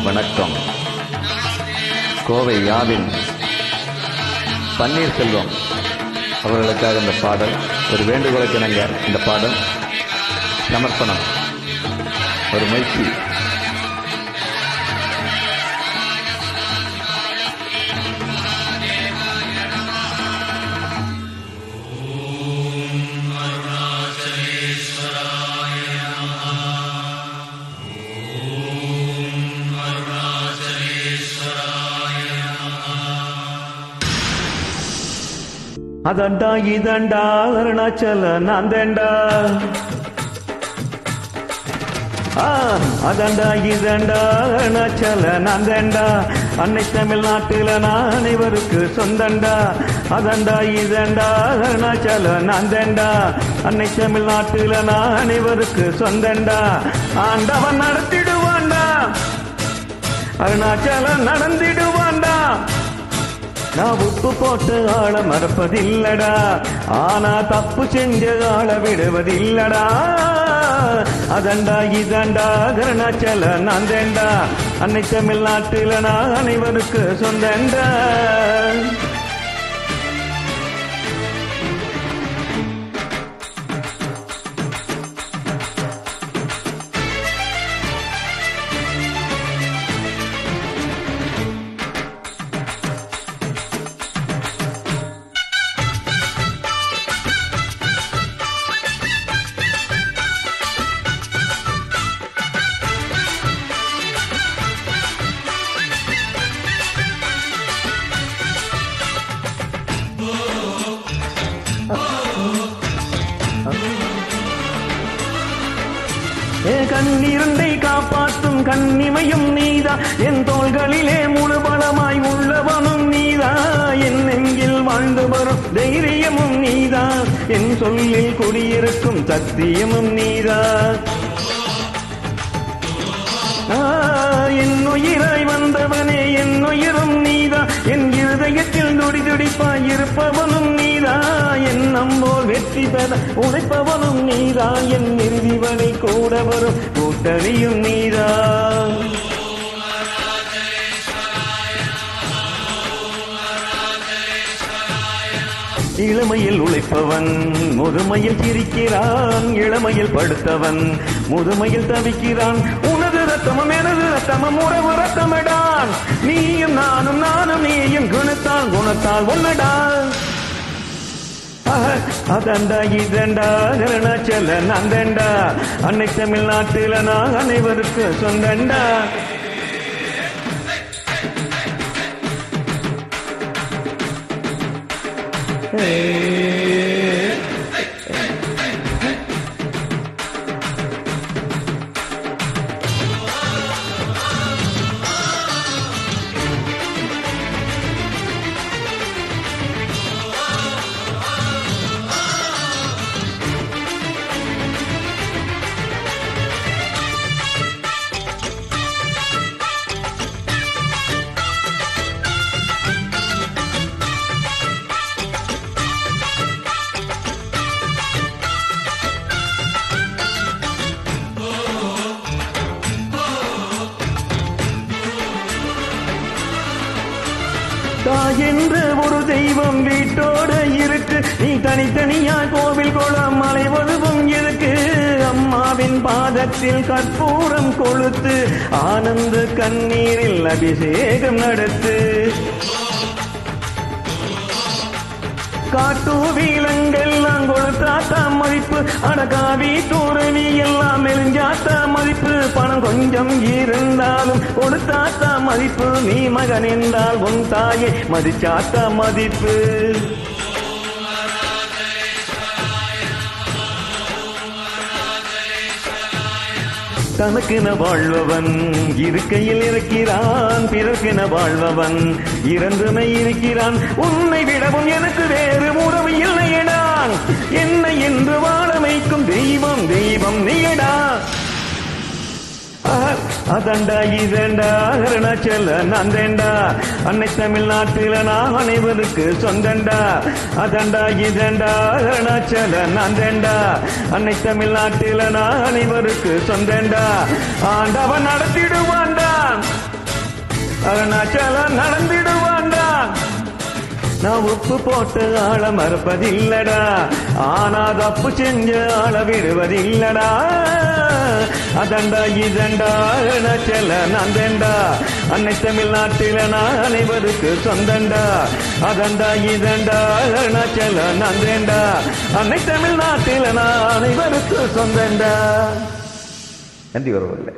வணக்கம். கோவை யாவின் பன்னீர்செல்வம் அவர்களுக்காக இந்த பாடல், ஒரு வேண்டுகோளுக்கு இணங்க இந்த பாடல் சமர்ப்பணம். ஒரு முயற்சி. அதண்டா இதண்டா அருணாச்சல நாந்தேண்டா, அதண்டா இதண்டா அருணாச்சல நாந்தேண்டா, அன்னை தமிழ்நாட்டில நான் அனைவருக்கு சொந்தண்டா. அதண்டா இதண்டா அருணாச்சல நாந்தேண்டா, அன்னை தமிழ்நாட்டில நான் அனைவருக்கு சொந்தண்டா. ஆண்டவன் நடத்திடுவாண்டா, அருணாச்சலம் நடந்திடுவாண்டா. நான் உப்பு போட்டு ஆள மறப்பதில்லடா, ஆனா தப்பு செஞ்ச ஆள விடுவதில்லடா. அதண்டா இதண்டா அருணாச்சல நாந்தேண்டா, அன்னை தமிழ்நாட்டில நான் அனைவருக்கு சொந்தண்டா. கண்ணீரண்டை காப்பாற்றும் கண்ணிமையும் நீதா, என் தோள்களிலே முழு பலமாய் உள்ளவனும் நீதா, என் நெஞ்சில் வாழ்ந்து வரும் தைரியமும் நீதா, என் சொல்லில் குடியிருக்கும் சத்தியமும் நீதா. என் உயிராய் வந்தவனே என் உயிரும் நீதா, என் இருதயத்தில் துடி துடிப்பாய் இருப்பவனும் நீதா, என் நம்போல் வெற்றி பெற உழைப்பவனும் நீதா, என் இறுதிவனை கூட வரும் கூட்டணியும் நீதா. இளமையில் உழைப்பவன் முதுமையில் சிரிக்கிறான், இளமையில் படுத்தவன் முதுமையில் தவிக்கிறான். உனது ரத்தமும் எனது ரத்தமும் உறவு ரத்தமிடான், நீயும் நானும் நானும் நீயும் குணத்தால் குணத்தால் ஒன்னடா. அதண்டா இதண்டா அருணாச்சல நாந்தேண்டா, அன்னை தமிழ்நாட்டில நான் அனைவருக்கு சொந்தண்டா. என்று ஒரு தெய்வம் வீட்டோட இருக்கு, நீ தனித்தனியா கோவில் குளம் அலைவதுவும் இருக்கு. அம்மாவின் பாதத்தில் கற்பூரம் கொளுத்து ஆனந்த கண்ணீரில் அபிஷேகம் நடத்து. காட்டு வீலங்கெல்லாம் கொடுத்தாத்தா மதிப்பு, அடகாவி தூரவி எல்லாம் மெலிஞ்சாத்தா மதிப்பு. பணம் கொஞ்சம் இருந்தாலும் கொடுத்தாத்தா மதிப்பு, நீ மகன் என்றால் உன் தாயை மதிச்சாத்தா மதிப்பு. தனக்கென வாழ்பவன் இருக்கையில் இருக்கிறான், பிறர்க்கென வாழ்பவன் இறந்துமை இருக்கிறான். உன்னை விடவும் எனக்கு வேறு உறவு இல்லையடான், என்னை என்று வாழ வைக்கும் தெய்வம் தெய்வம் நீயடா. அதண்டா இதண்டா அருணாச்சல நாந்தேண்டா, அன்னை தமிழ்நாட்டில நான் அனைவருக்கு சொந்தண்டா. அதண்டா இதண்டா அருணாச்சல நாந்தேண்டா, அன்னை தமிழ்நாட்டில நான் அனைவருக்கு சொந்தண்டா. ஆண்டவன் நடத்திடுவான்டா, அருணாச்சலம் நடந்திடுவான்டா. நான் உப்பு போட்டு ஆள மறுப்பதில்லடா, ஆனா தப்பு செஞ்ச ஆள விடுவதில்லடா. அதண்டா இதண்டா அருணாச்சலம் நான் தேண்டா, அன்னை தமிழ்நாட்டில நான் அனைவருக்கு சொந்தண்டா. அதண்டா இதண்டா அருணாச்சலம் நான் தேண்டா, அன்னை தமிழ்நாட்டில நான் அனைவருக்கு சொந்தண்டா. நன்றி வரவில்லை.